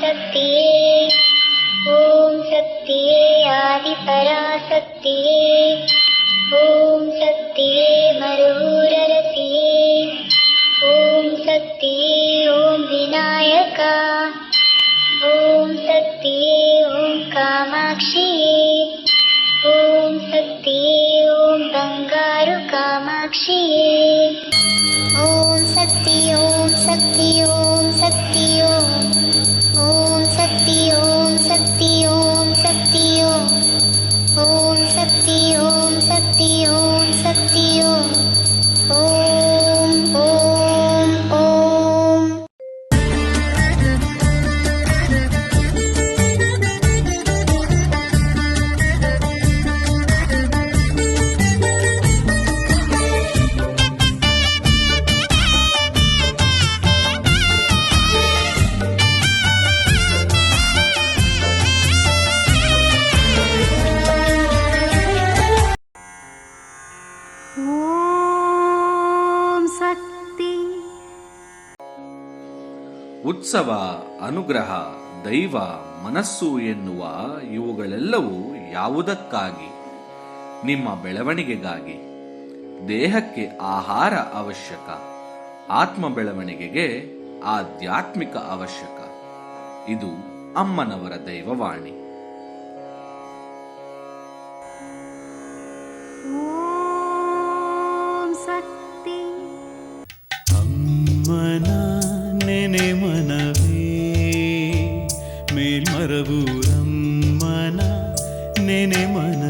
ಶಕ್ತಿಯೇ ಓಂ ಶಕ್ತಿಯೇ ಆದಿಪರಾಶಕ್ತಿಯೇ ಓಂ ಶಕ್ತಿಯೇ ಮರುರರಸಿಯೇ ಓಂ ಶಕ್ತಿಯೇ ಓಂ ವಿನಾಯಕ ಓಂ ಶಕ್ತಿಯೇ ಓಂ ಕಾಮಾಕ್ಷಿಯೇ ಓಂ ಶಕ್ತಿಯೇ ಓಂ ಬಂಗಾರು ಕಾಮಾಕ್ಷಿಯೇ ಓಂ ಶಕ್ತಿ ಓಂ ಶಕ್ತಿ ಓಂ ಶಕ್ತಿ ಓಂ ಶಕ್ತಿ ಓಂ ಶಕ್ತಿ ಓಂ ಶಕ್ತಿ ಓಂ ಶಕ್ತಿ ಓಂ ಶಕ್ತಿ ಓಂ ಶಕ್ತಿ ಓಂ ಓಂ ಓಂ. ಉತ್ಸವ, ಅನುಗ್ರಹ, ದೈವ, ಮನಸ್ಸು ಎನ್ನುವ ಇವುಗಳೆಲ್ಲವೂ ಯಾವುದಕ್ಕಾಗಿ? ನಿಮ್ಮ ಬೆಳವಣಿಗೆಗಾಗಿ. ದೇಹಕ್ಕೆ ಆಹಾರ ಅವಶ್ಯಕ, ಆತ್ಮ ಬೆಳವಣಿಗೆಗೆ ಆಧ್ಯಾತ್ಮಿಕ ಅವಶ್ಯಕ. ಇದು ಅಮ್ಮನವರ ದೈವವಾಣಿ. ಅಮ್ಮನ ನೆನೆ ಮನವೇ ಮೇಲ್ಮರವು ಅಮ್ಮನ ನೆನೆ ಮನ